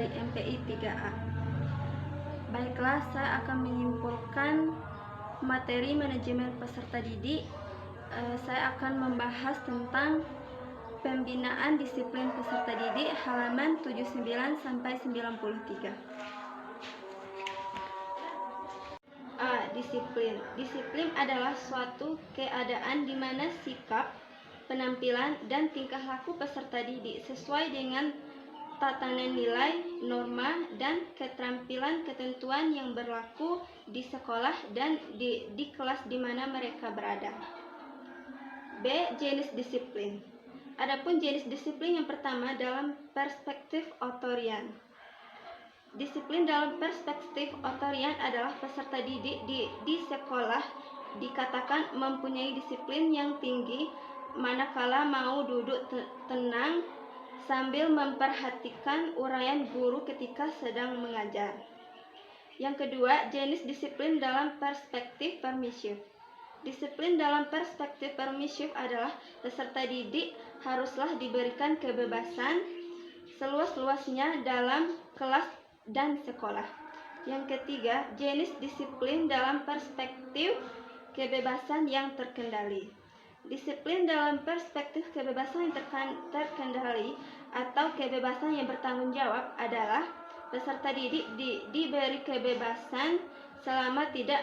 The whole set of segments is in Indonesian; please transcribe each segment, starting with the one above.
dari MPI 3A. Baiklah, saya akan menyimpulkan materi manajemen peserta didik. Saya akan membahas tentang pembinaan disiplin peserta didik halaman 79 sampai 93. A. Disiplin. Disiplin adalah suatu keadaan di mana sikap, penampilan, dan tingkah laku peserta didik sesuai dengan tatanan nilai, norma, dan keterampilan ketentuan yang berlaku di sekolah dan di kelas di mana mereka berada. B. Jenis disiplin. Adapun jenis disiplin yang pertama dalam perspektif authorian. Disiplin dalam perspektif authorian adalah peserta didik di sekolah dikatakan mempunyai disiplin yang tinggi manakala mau duduk tenang sambil memperhatikan uraian guru ketika sedang mengajar. Yang kedua, jenis disiplin dalam perspektif permisif. Disiplin dalam perspektif permisif adalah peserta didik haruslah diberikan kebebasan seluas-luasnya dalam kelas dan sekolah. Yang ketiga, jenis disiplin dalam perspektif kebebasan yang terkendali. Disiplin dalam perspektif kebebasan yang terkendali atau kebebasan yang bertanggung jawab adalah peserta didik diberi kebebasan selama tidak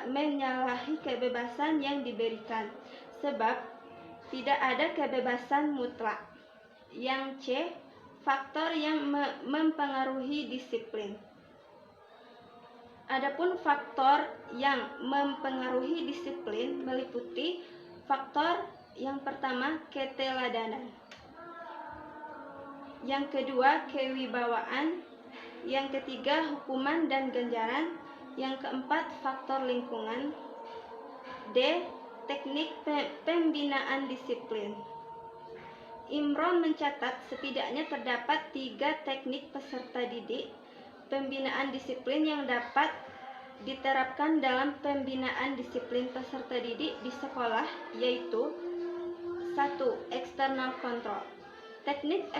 menyalahi kebebasan yang diberikan, sebab tidak ada kebebasan mutlak. Yang C. Faktor yang mempengaruhi disiplin. Adapun faktor yang mempengaruhi disiplin meliputi faktor yang pertama keteladanan, yang kedua kewibawaan, yang ketiga hukuman dan ganjaran, yang keempat faktor lingkungan. D. Teknik pembinaan disiplin. Imron mencatat setidaknya terdapat 3 teknik peserta didik pembinaan disiplin yang dapat diterapkan dalam pembinaan disiplin peserta didik di sekolah, yaitu 1. External control. Teknik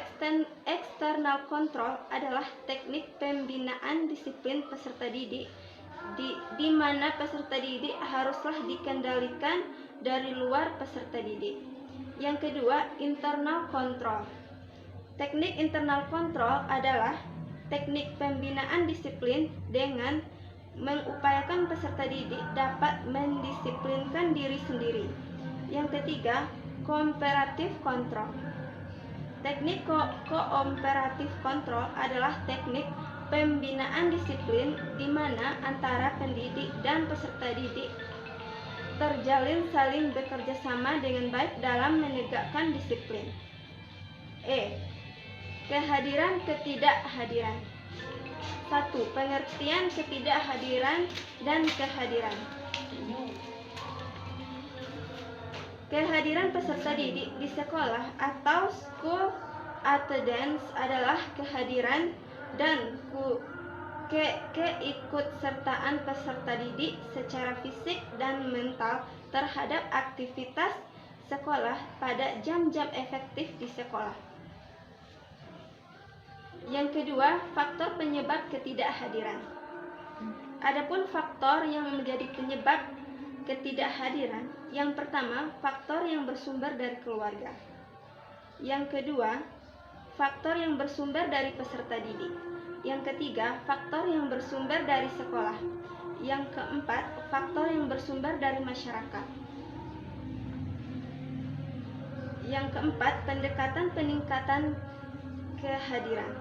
external control adalah teknik pembinaan disiplin peserta didik di mana peserta didik haruslah dikendalikan dari luar peserta didik. Yang kedua, internal control. Teknik internal control adalah teknik pembinaan disiplin dengan mengupayakan peserta didik dapat mendisiplinkan diri sendiri. Yang ketiga, cooperative control. Teknik cooperative control adalah teknik pembinaan disiplin di mana antara pendidik dan peserta didik terjalin saling bekerja sama dengan baik dalam menegakkan disiplin. E. Kehadiran ketidakhadiran. 1. Pengertian ketidakhadiran dan kehadiran. Kehadiran peserta didik di sekolah atau school attendance adalah kehadiran dan keikutsertaan peserta didik secara fisik dan mental terhadap aktivitas sekolah pada jam-jam efektif di sekolah. Yang kedua, faktor penyebab ketidakhadiran. Adapun faktor yang menjadi penyebab ketidakhadiran, yang pertama, faktor yang bersumber dari keluarga. Yang kedua, faktor yang bersumber dari peserta didik. Yang ketiga, faktor yang bersumber dari sekolah. Yang keempat, faktor yang bersumber dari masyarakat. Yang keempat, pendekatan peningkatan kehadiran.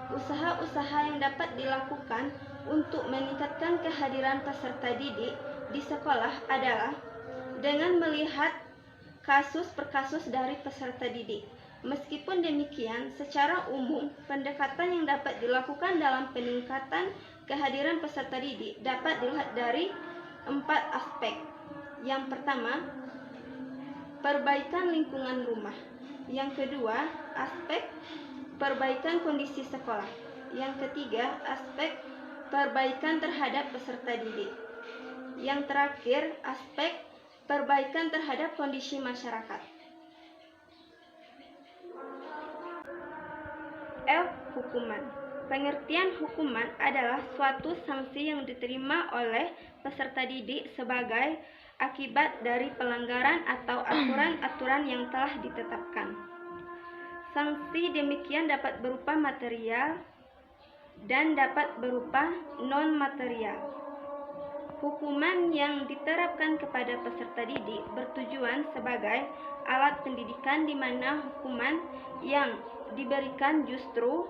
Usaha-usaha yang dapat dilakukan untuk meningkatkan kehadiran peserta didik di sekolah adalah dengan melihat kasus per kasus dari peserta didik. Meskipun demikian, secara umum, pendekatan yang dapat dilakukan dalam peningkatan kehadiran peserta didik dapat dilihat dari 4 aspek. Yang pertama, perbaikan lingkungan rumah. Yang kedua, aspek perbaikan kondisi sekolah. Yang ketiga, aspek perbaikan terhadap peserta didik. Yang terakhir, aspek perbaikan terhadap kondisi masyarakat. F. Hukuman. Pengertian hukuman adalah suatu sanksi yang diterima oleh peserta didik sebagai akibat dari pelanggaran atau aturan-aturan yang telah ditetapkan. Sanksi demikian dapat berupa material dan dapat berupa non-material. Hukuman yang diterapkan kepada peserta didik bertujuan sebagai alat pendidikan di mana hukuman yang diberikan justru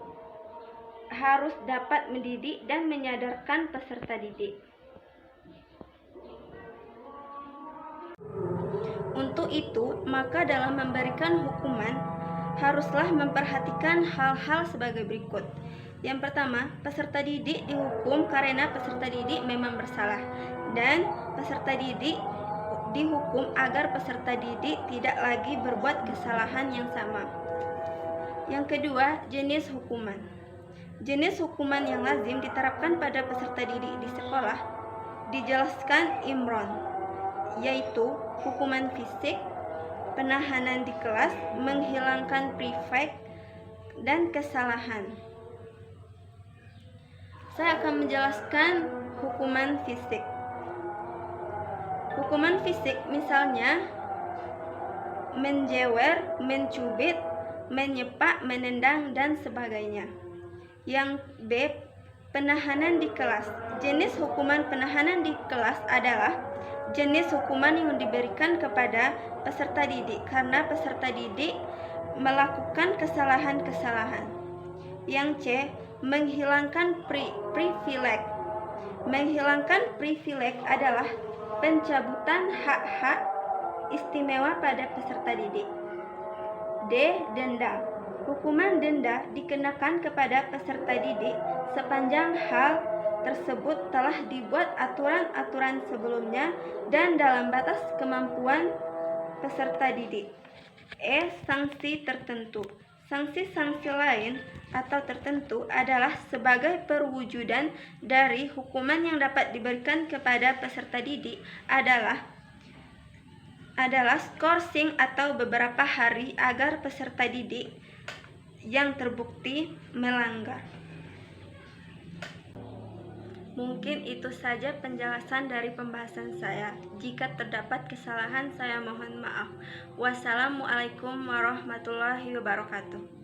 harus dapat mendidik dan menyadarkan peserta didik. Untuk itu, maka dalam memberikan hukuman haruslah memperhatikan hal-hal sebagai berikut. Yang pertama, peserta didik dihukum karena peserta didik memang bersalah, dan peserta didik dihukum agar peserta didik tidak lagi berbuat kesalahan yang sama. Yang kedua, jenis hukuman. Jenis hukuman yang lazim diterapkan pada peserta didik di sekolah dijelaskan Imron, yaitu hukuman fisik, penahanan di kelas, menghilangkan prefek, dan kesalahan. Saya akan menjelaskan hukuman fisik. Hukuman fisik misalnya menjewer, mencubit, menyepak, menendang, dan sebagainya. Yang B, penahanan di kelas. Jenis hukuman penahanan di kelas adalah jenis hukuman yang diberikan kepada peserta didik karena peserta didik melakukan kesalahan-kesalahan. Yang C, menghilangkan privilege. Menghilangkan privilege adalah pencabutan hak-hak istimewa pada peserta didik. D, denda. Hukuman denda dikenakan kepada peserta didik sepanjang hal tersebut telah dibuat aturan-aturan sebelumnya dan dalam batas kemampuan peserta didik. E, sanksi tertentu. Sanksi-sanksi lain atau tertentu adalah sebagai perwujudan dari hukuman yang dapat diberikan kepada peserta didik adalah skorsing atau beberapa hari agar peserta didik yang terbukti melanggar. Mungkin itu saja penjelasan dari pembahasan saya. Jika terdapat kesalahan, saya mohon maaf. Wassalamualaikum warahmatullahi wabarakatuh.